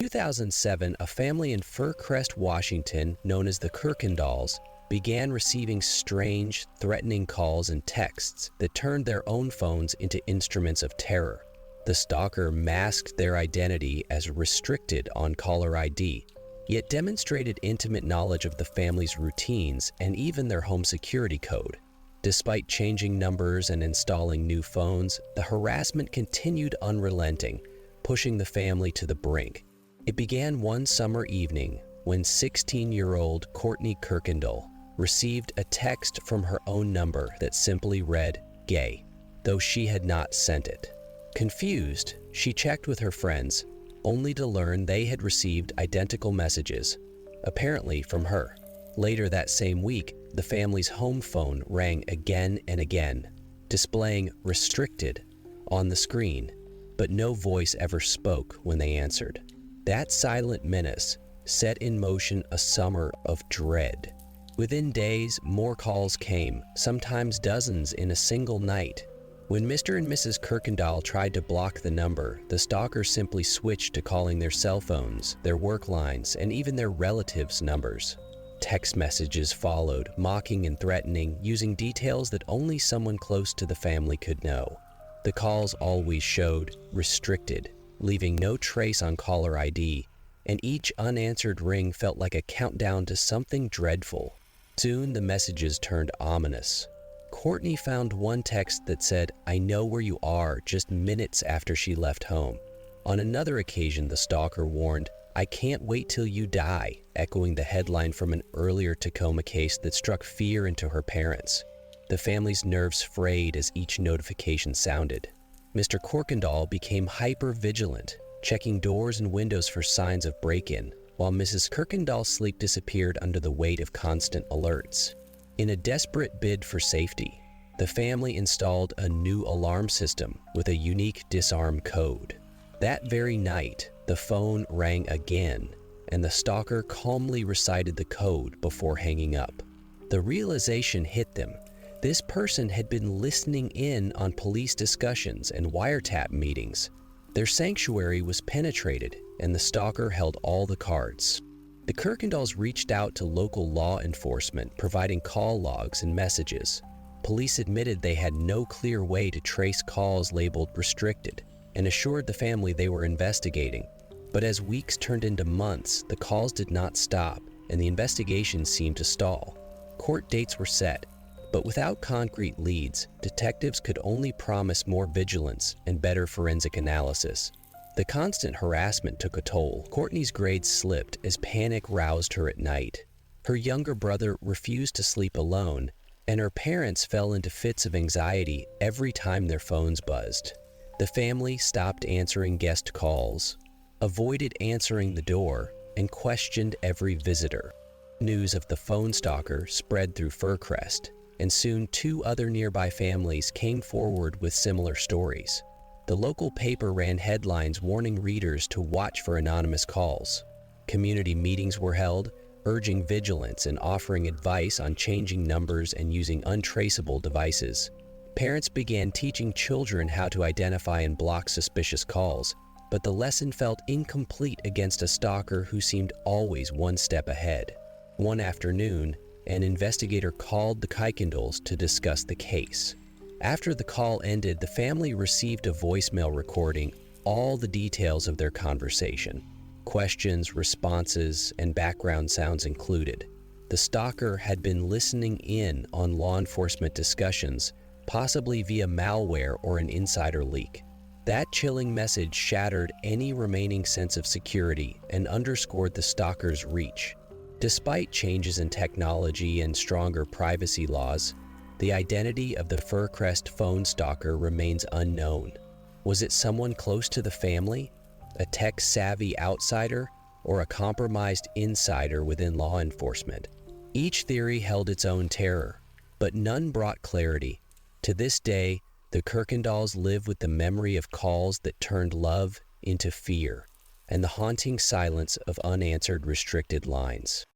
2007, a family in Fircrest, Washington, known as the Kirkendalls, began receiving strange, threatening calls and texts that turned their own phones into instruments of terror. The stalker masked their identity as restricted on caller ID, yet demonstrated intimate knowledge of the family's routines and even their home security code. Despite changing numbers and installing new phones, the harassment continued unrelenting, pushing the family to the brink. It began one summer evening when 16-year-old Courtney Kirkendall received a text from her own number that simply read, "gay," though she had not sent it. Confused, she checked with her friends, only to learn they had received identical messages, apparently from her. Later that same week, the family's home phone rang again and again, displaying "restricted" on the screen, but no voice ever spoke when they answered. That silent menace set in motion a summer of dread. Within days, more calls came, sometimes dozens in a single night. When Mr. and Mrs. Kirkendall tried to block the number, the stalker simply switched to calling their cell phones, their work lines, and even their relatives' numbers. Text messages followed, mocking and threatening, using details that only someone close to the family could know. The calls always showed "restricted," leaving no trace on caller ID, and each unanswered ring felt like a countdown to something dreadful. Soon the messages turned ominous. Courtney found one text that said, "I know where you are," just minutes after she left home. On another occasion, the stalker warned, "I can't wait till you die," echoing the headline from an earlier Tacoma case that struck fear into her parents. The family's nerves frayed as each notification sounded. Mr. Kirkendall became hyper-vigilant, checking doors and windows for signs of break-in, while Mrs. Kirkendall's sleep disappeared under the weight of constant alerts. In a desperate bid for safety, the family installed a new alarm system with a unique disarm code. That very night, the phone rang again, and the stalker calmly recited the code before hanging up. The realization hit them. This person had been listening in on police discussions and wiretap meetings. Their sanctuary was penetrated, and the stalker held all the cards. The Kirkendalls reached out to local law enforcement, providing call logs and messages. Police admitted they had no clear way to trace calls labeled "restricted," and assured the family they were investigating. But as weeks turned into months, the calls did not stop, and the investigation seemed to stall. Court dates were set, but without concrete leads, detectives could only promise more vigilance and better forensic analysis. The constant harassment took a toll. Courtney's grades slipped as panic roused her at night. Her younger brother refused to sleep alone, and her parents fell into fits of anxiety every time their phones buzzed. The family stopped answering guest calls, avoided answering the door, and questioned every visitor. News of the phone stalker spread through Fircrest, and soon 2 other nearby families came forward with similar stories. The local paper ran headlines warning readers to watch for anonymous calls. Community meetings were held, urging vigilance and offering advice on changing numbers and using untraceable devices. Parents began teaching children how to identify and block suspicious calls, but the lesson felt incomplete against a stalker who seemed always one step ahead. One afternoon, an investigator called the Kirkendalls to discuss the case. After the call ended, the family received a voicemail recording all the details of their conversation. Questions, responses, and background sounds included. The stalker had been listening in on law enforcement discussions, possibly via malware or an insider leak. That chilling message shattered any remaining sense of security and underscored the stalker's reach. Despite changes in technology and stronger privacy laws, the identity of the Fircrest phone stalker remains unknown. Was it someone close to the family, a tech-savvy outsider, or a compromised insider within law enforcement? Each theory held its own terror, but none brought clarity. To this day, the Kirkendalls live with the memory of calls that turned love into fear, and the haunting silence of unanswered restricted lines.